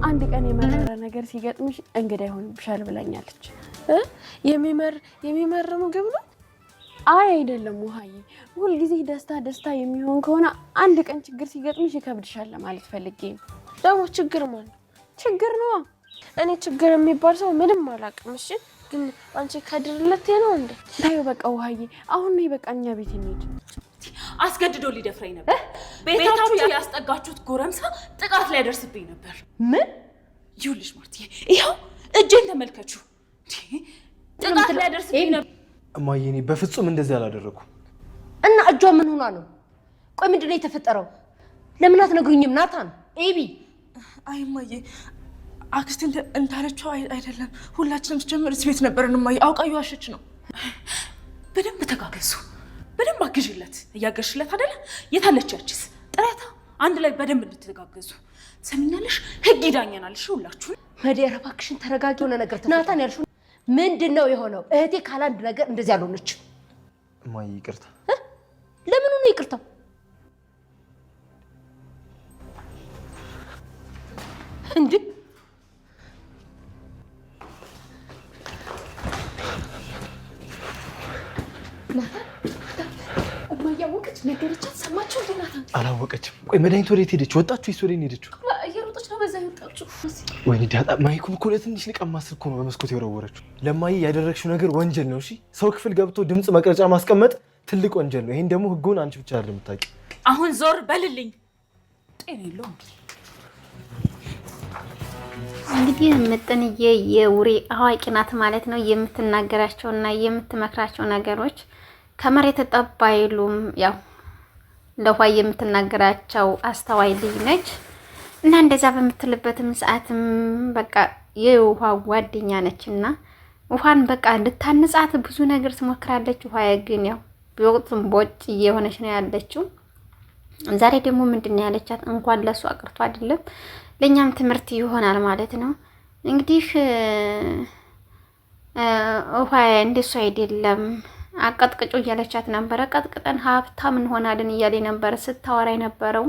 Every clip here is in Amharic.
አንድ ቀን የመረረ ነገር ሲገጥምሽ እንግዳ ይሆንብሻል ብላኛለች። የሚመር ምግብ ነው? አይ አይደለም ውሃዬ፣ ሁሉ ጊዜ ደስታ የሚሆን ከሆነ አንድ ቀን ችግር ሲገጥምሽ ይከብድሻል ማለት ፈልጌ ነው። ደግሞ ችግር ማለት ችግር ነው? እኔ ችግር የሚባል ሰው ምንም አላውቅም። እሺ ግን አንቺ ከድርለቴ ነው እንዴ? ታዩ በቃ ውሃዬ፣ አሁን ነው በቃ እኛ ቤት እንሂድ። አስገድዶ ሊደፍረኝ ነበር። ቤታችሁ ያስጠጋችሁት ጎረምሳ ጥቃት ላይ ያደርስብኝ ነበር። ምን? ይኸውልሽ ማርትዬ፣ ይኸው እጄን ተመልከቹ። ጥቃት ላይ ያደርስብኝ ነበር። እማዬ፣ እኔ በፍጹም እንደዚህ አላደረኩም። እና እጇ ምን ሆና ነው? ቆይ ምንድነው የተፈጠረው? ለምን አትነግሩኝም? ናታን ኤቢ። አይ እማዬ፣ አክስቴ እንዳለችው አይደለም። ሁላችንም ስጀምር እዚህ ቤት ነበርን እማዬ። አውቃ እየዋሸች ነው። በደንብ ተጋገዙ፣ በደንብ አግዥለት። እያገሽለት አይደለ? የታለች ያችስ? ጥራታ አንድ ላይ በደንብ እንድትተጋገዙ ሰሚኛለሽ? ህግ ይዳኘናል። እሺ ሁላችሁም መዲያ፣ እባክሽን ተረጋጊ። የሆነ ነገር ናታን ያልሽው ምንድነው የሆነው? እህቴ ካላንድ ነገር እንደዚህ ያልሆነች። እማዬ ይቅርታ። ለምን ነው ይቅርታው? እንዴ እማያወቀች ነገረቻት። ሰማችሁ? ናታን አላወቀችም። ቆይ መድኃኒት ወዴት ሄደች? ወጣችሁ? ይስ ወዴት ሄደችው? እየሮጠች ነው። በዛ ይወጣችሁ። ወይኔ ዳጣ፣ ማይኩም እኮ ለትንሽ ንቀማ ስልክ ነው በመስኮት የወረወረችው። ለማዬ ያደረግሽው ነገር ወንጀል ነው። እሺ ሰው ክፍል ገብቶ ድምጽ መቅረጫ ማስቀመጥ ትልቅ ወንጀል ነው። ይሄን ደግሞ ህጉን አንቺ ብቻ አይደለም የምታውቂው። አሁን ዞር በልልኝ። ጤና የለውም። እንግዲህ ምጥንዬ የውሬ አዋቂ ናት ማለት ነው። የምትናገራቸውና የምትመክራቸው ነገሮች ከመሬት ጠብ አይሉም። ያው ለውሃ የምትናገራቸው አስተዋይ ልጅ ነች እና እንደዛ በምትልበትም ሰዓትም በቃ የውሃ ጓደኛ ነችና ውሃን በቃ ልታንጻት ብዙ ነገር ትሞክራለች። ውሃ ግን ያው በወቅቱም ቦጭ እየሆነች ነው ያለችው። ዛሬ ደግሞ ምንድን ነው ያለቻት? እንኳን ለሱ አቅርቶ አይደለም ለኛም ትምህርት ይሆናል ማለት ነው። እንግዲህ ውሃ እንደሱ አይደለም አቀጥቅጩ እያለቻት ነበረ። ቀጥቅጠን ሀብታም እንሆናለን እያለ ነበረ ስታወራ የነበረው።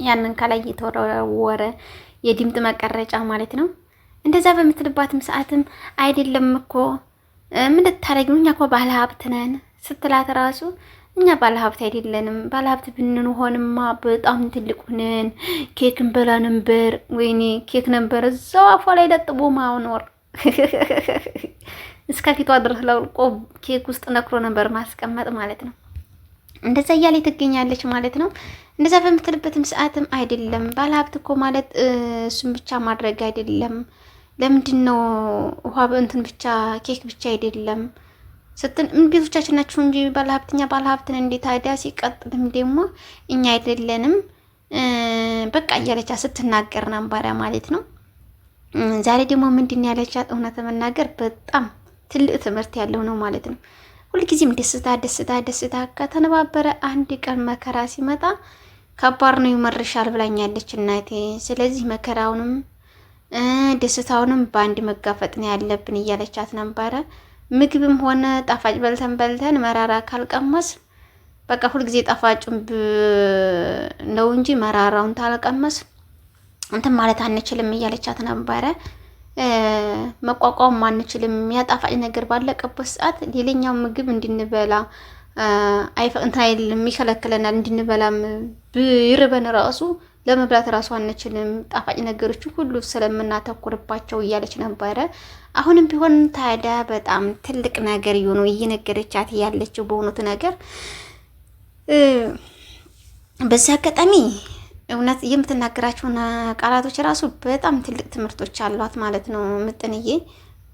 ያንን ከላይ የተወረወረ የድምጽ መቀረጫ ማለት ነው። እንደዛ በምትልባትም ሰዓትም አይደለም እኮ ምን ልታረጊ ነው? እኛ እኮ ባለ ሀብት ነን ስትላት ራሱ እኛ ባለ ሀብት አይደለንም። ባለ ሀብት ብንሆንማ በጣም ትልቅ ነን፣ ኬክ እንበላ ነበር። ወይኔ ኬክ ነበር እዛው አፏ ላይ ለጥቦ ማኖር እስከ ፊቷ ድረስ ለውቆ ኬክ ውስጥ ነክሮ ነበር ማስቀመጥ ማለት ነው። እንደዛ እያለ ትገኛለች ማለት ነው። እንደዛ በምትልበትም ሰዓትም አይደለም ባለ ሀብት እኮ ማለት እሱን ብቻ ማድረግ አይደለም። ለምንድን ነው ውሃ እንትን ብቻ ኬክ ብቻ አይደለም ስትል ቤቶቻችን ናቸው እንጂ ባለሀብትኛ ባለሀብትን እንዴት ታዲያ? ሲቀጥልም ደግሞ እኛ አይደለንም በቃ እያለቻ ስትናገር ነበረ ማለት ነው። ዛሬ ደግሞ ምንድን ያለቻት? እውነት መናገር በጣም ትልቅ ትምህርት ያለው ነው ማለት ነው። ሁልጊዜም ደስታ ከተነባበረ አንድ ቀን መከራ ሲመጣ ከባድ ነው ይመርሻል ብላኛለች እናቴ። ስለዚህ መከራውንም ደስታውንም በአንድ መጋፈጥ ነው ያለብን እያለቻት ነበረ። ምግብም ሆነ ጣፋጭ በልተን መራራ ካልቀመስ በቃ ሁልጊዜ ጣፋጩን ነው እንጂ መራራውን ታልቀመስ እንትን ማለት አንችልም እያለቻት ነበረ። መቋቋም አንችልም። ያጣፋጭ ነገር ባለቀበት ሰዓት ሌላኛው ምግብ እንድንበላ እንትን አይልም፣ ይከለክለናል። እንድንበላም ቢርበን ራሱ ለመብላት ራሱ አንችልም። ጣፋጭ ነገሮች ሁሉ ስለምናተኩርባቸው እያለች ነበረ። አሁንም ቢሆን ታዲያ በጣም ትልቅ ነገር ይሆኑ እየነገረቻት ያለችው በእውነቱ ነገር በዚህ አጋጣሚ እውነት የምትናገራቸው ቃላቶች ራሱ በጣም ትልቅ ትምህርቶች አሏት ማለት ነው። ምጥንዬ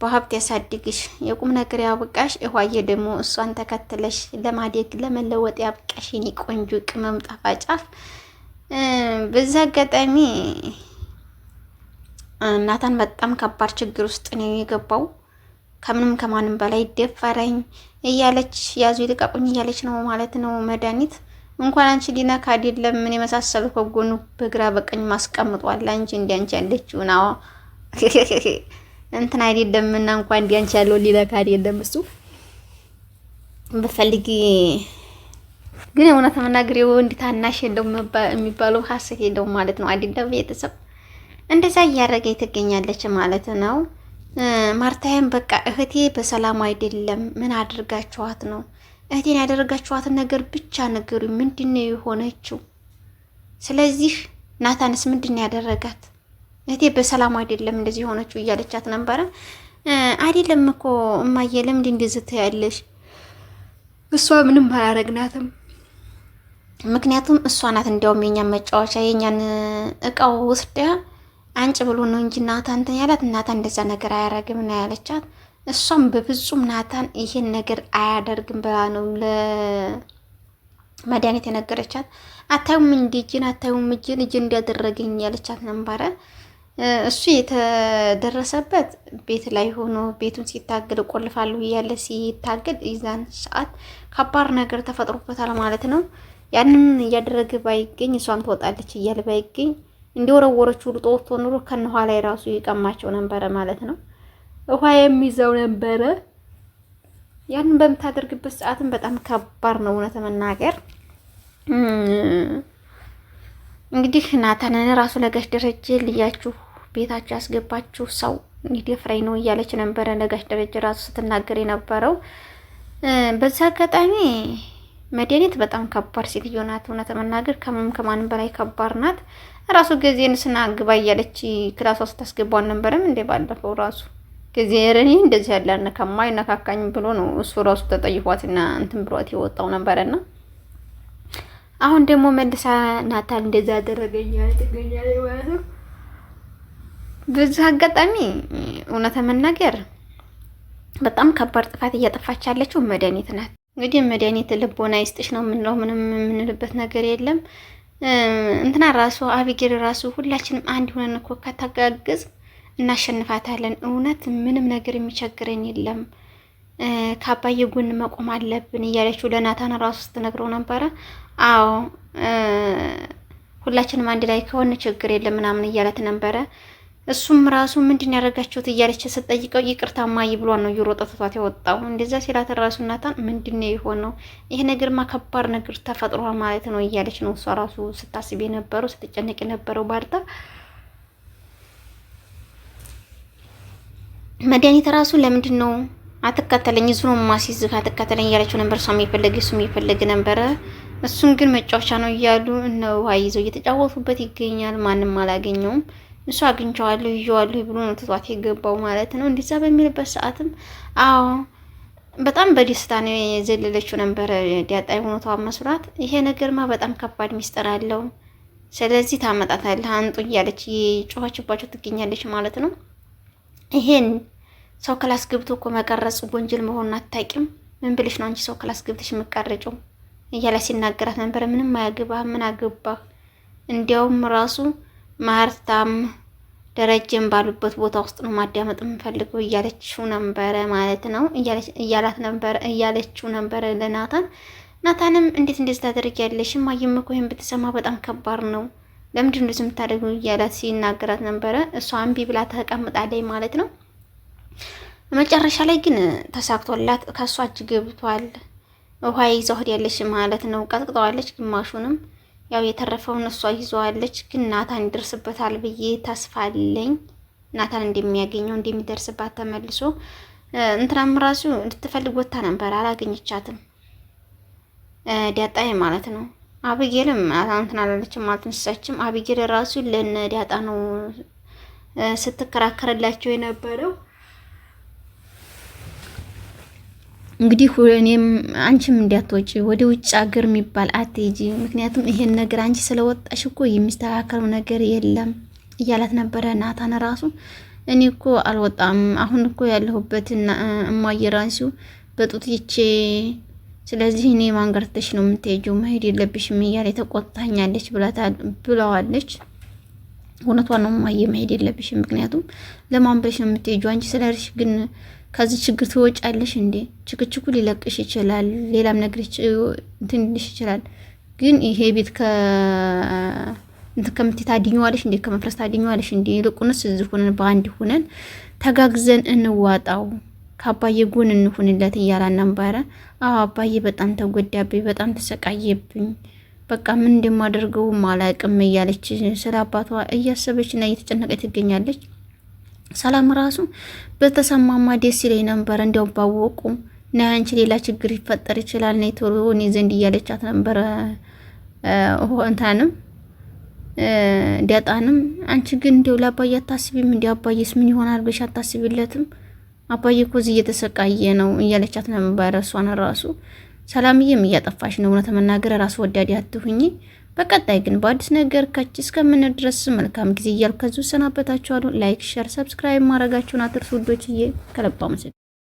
በሀብት ያሳድግሽ፣ የቁም ነገር ያብቃሽ። እኋዬ ደግሞ እሷን ተከትለሽ ለማደግ ለመለወጥ ያብቃሽ። የኔ ቆንጆ ቅመም ጣፋጭ አፍ። በዚህ አጋጣሚ ናታን በጣም ከባድ ችግር ውስጥ ነው የገባው። ከምንም ከማንም በላይ ደፈረኝ እያለች ያዙ ይልቀቁኝ እያለች ነው ማለት ነው። መድኃኒት እንኳን አንቺ ሊነካ አይደለም ምን የመሳሰሉ ከጎኑ በግራ በቀኝ ማስቀምጧል። አንቺ እንዲያንቺ ያለችው ነው እንትን አይደለም እና እንኳን እንዲያንቺ ያለው ሊነካ አይደለም እሱ በፈልጊ ግን እውነት መናገር የወንድ ታናሽ እንደው የሚባለው ሀሰት የለውም ማለት ነው። አይደለም ቤተሰብ እንደዛ እያደረገ ትገኛለች ማለት ነው። ማርታዬም በቃ እህቴ በሰላም አይደለም፣ ምን አድርጋችኋት ነው? እህቴን ያደረጋችኋትን ነገር ብቻ ነገሩ፣ ምንድነው የሆነችው? ስለዚህ ናታንስ ምንድነው ያደረጋት? እህቴ በሰላም አይደለም እንደዚህ የሆነችው እያለቻት ነበረ። አይደለም እኮ እማዬ ለምንድን እንደዚህ ትያለሽ? እሷ ምንም አላረግናትም። ምክንያቱም እሷ ናት እንዲያውም የኛን መጫወቻ የኛን እቃው ወስዳ አንጭ ብሎ ነው እንጂ ናታን እንትን ያላት። ናታን እንደዛ ነገር አያረግም ነው ያለቻት። እሷም በፍጹም ናታን ይሄን ነገር አያደርግም ብላ ነው ለመድኃኒት የነገረቻት። አታዩም እንዲ እጅን አታዩም እጅን እንዲያደረገኝ ያለቻት ነበረ። እሱ የተደረሰበት ቤት ላይ ሆኖ ቤቱን ሲታገል ቆልፋለሁ እያለ ሲታገል ይዛን ሰዓት ከባድ ነገር ተፈጥሮበታል ማለት ነው። ያንን እያደረገ ባይገኝ እሷም ትወጣለች እያለ ባይገኝ እንዲወረወረች ሁሉ ጦርቶ ኑሮ ከነኋ ላይ ራሱ ይቀማቸው ነበረ ማለት ነው። ውሃ የሚይዘው ነበረ። ያንን በምታደርግበት ሰዓትም በጣም ከባድ ነው እውነት መናገር። እንግዲህ ናታንን ራሱ ለጋሽ ደረጀ ልያችሁ ቤታችሁ ያስገባችሁ ሰው እንዲደፍረኝ ነው እያለች ነበረ ለጋሽ ደረጀ ራሱ ስትናገር የነበረው። በዛ አጋጣሚ መድኃኒት በጣም ከባድ ሴትዮ ናት እውነት መናገር፣ ከማንም በላይ ከባድ ናት። ራሱ ጊዜን ስናግባ እያለች ክላሷ ስታስገባው አልነበረም እንዴ? ባለፈው ራሱ ጊዜ ረኔ እንደዚህ ያለ አነካማ አይነካካኝ ብሎ ነው እሱ ራሱ ተጠይፏትና እንትን ብሏት የወጣው ነበርና አሁን ደግሞ መልሳ ናታን እንደዛ አደረገኝ ትገኛለች ማለት ነው። በዚህ አጋጣሚ እውነት መናገር በጣም ከባድ ጥፋት እያጠፋች ያለችው መድኃኒት ናት። እንግዲህ መድኃኒት ልቦና ይስጥሽ ነው የምንለው፣ ምንም የምንልበት ነገር የለም። እንትና ራሱ አቢጌል ራሱ ሁላችንም አንድ ሆነን እኮ ከተጋገዝ እናሸንፋታለን። እውነት ምንም ነገር የሚቸግረን የለም፣ ከአባዬ ጎን መቆም አለብን እያለችው ለናታን ራሱ ስትነግረው ነበረ። አዎ ሁላችንም አንድ ላይ ከሆነ ችግር የለም ምናምን እያለት ነበረ። እሱም ራሱ ምንድን ያደረጋችሁት እያለች ስትጠይቀው ይቅርታ ማይ ብሏን ነው እየሮጠ ትቷት የወጣው። እንደዛ ሲላት ራሱ ናታን ምንድነው የሆነው? ይሄ ነገርማ ከባድ ነገር ተፈጥሯል ማለት ነው እያለች ነው እሷ ራሱ ስታስብ የነበረው ስትጨነቅ የነበረው። ባርታ መድኃኒት ራሱ ለምንድን ነው አትከተለኝ እሱ ነው ማሲዝህ አትከተለኝ እያለችው ነበር። እሷም የፈለገ እሱም የፈለገ ነበረ። እሱን ግን መጫወቻ ነው እያሉ እነ ውሃ ይዘው እየተጫወቱበት ይገኛል። ማንም አላገኘውም። እሱ አግኝቼዋለሁ ይዤዋለሁ ብሎ ነው ትቷት የገባው ማለት ነው። እንደዛ በሚልበት ሰዓትም አዎ በጣም በደስታ ነው የዘለለችው ነበረ ዳጣ ሆኖቷ መስራት። ይሄ ነገርማ በጣም ከባድ ሚስጥር አለው፣ ስለዚህ ታመጣታለህ አንጡ እያለች የጮኸችባቸው ትገኛለች ማለት ነው። ይሄን ሰው ክላስ ገብቶ እኮ መቀረጽ ወንጀል መሆኑን አታውቂም? ምን ብለሽ ነው አንቺ ሰው ክላስ ገብተሽ የምትቀርጪው እያለ ሲናገራት ነበረ። ምንም አያገባህ፣ ምን አገባህ? እንዲያውም ራሱ ማርታም ደረጀም ባሉበት ቦታ ውስጥ ነው ማዳመጥ የምፈልገው እያለችው ነበረ ማለት ነው። እያለችው ነበረ ለናታን። ናታንም እንዴት እንደዚህ ታደርጊያለሽ? እማዬም እኮ ይሄን ብትሰማ በጣም ከባድ ነው፣ ለምንድን ነው የምታደርገው እያላት ሲናገራት ነበረ። እሷ እምቢ ብላ ተቀምጣለች ማለት ነው። መጨረሻ ላይ ግን ተሳክቶላት ከሷ እጅ ገብቷል። ውሃ ይዘው ሄዳለች ማለት ነው። ቀጥቅጠዋለች ግማሹንም፣ ያው የተረፈውን እሷ ይዘዋለች። ግን ናታን ይደርስበታል ብዬ ተስፋ አለኝ። ናታን እንደሚያገኘው እንደሚደርስባት ተመልሶ እንትናም ራሱ እንድትፈልግ ወጥታ ነበር፣ አላገኘቻትም ዳጣዬ ማለት ነው። አቢጌልም እንትን አላለችም አልተነሳችም። አቢጌል ራሱ ለነ ዳጣ ነው ስትከራከርላቸው የነበረው። እንግዲህ እኔም አንቺም እንዲያትወጪ ወደ ውጭ ሀገር የሚባል አትሄጂ፣ ምክንያቱም ይሄን ነገር አንቺ ስለወጣሽ እኮ የሚስተካከለው ነገር የለም እያላት ነበረ ናታን ራሱ። እኔ እኮ አልወጣም፣ አሁን እኮ ያለሁበትና እማዬ ራሱ በጡትቼ፣ ስለዚህ እኔ ማንገርተሽ ነው የምትሄጂው፣ መሄድ የለብሽም እያለ ተቆጣኛለች ብለዋለች። እውነቷን ነው እማዬ፣ መሄድ የለብሽም፣ ምክንያቱም ለማን ብለሽ ነው የምትሄጂው? አንቺ ስለርሽ ግን ከዚህ ችግር ትወጫለሽ እንዴ? ችክችኩ ሊለቅሽ ይችላል፣ ሌላም ነገር ትንሽ ይችላል። ግን ይሄ ቤት ከምትታ ታድኘዋለሽ እንዴ? ከመፍረስ ታድኘዋለሽ እንዴ? ይልቁንስ እዚህ ሆነን በአንድ ሆነን ተጋግዘን እንዋጣው፣ ከአባዬ ጎን እንሁንለት እያላን ነበረ። አዎ አባዬ በጣም ተጎዳብኝ፣ በጣም ተሰቃየብኝ፣ በቃ ምን እንደማደርገው አላውቅም እያለች ስለ አባቷ እያሰበችና እየተጨነቀች ትገኛለች። ሰላም ራሱ በተሰማማ ደስ ይለኝ ነበር እንዲያው ባወቁ ና አንቺ ሌላ ችግር ይፈጠር ይችላል ነይ ቶሎ እኔ ዘንድ እያለቻት ነበር። እንታንም ዲያጣንም አንቺ ግን እንዲያው ለአባዬ አታስቢም? እንዲያው አባዬስ ምን ይሆናል ብለሽ አታስቢለትም? አባዬ እኮ እዚህ እየተሰቃየ ነው እያለቻት ነበር። እሷን ራሱ ሰላምዬም እያጠፋሽ ነው፣ እውነት መናገር ራስ ወዳድ አትሁኚ። በቀጣይ ግን በአዲስ ነገር ከች እስከምን ድረስ መልካም ጊዜ እያልኩ ከዚህ ሰናበታችኋለሁ። ላይክ፣ ሼር፣ ሰብስክራይብ ማድረጋችሁን አትርሱ ውዶችዬ። ከልብ አመሰግናለሁ።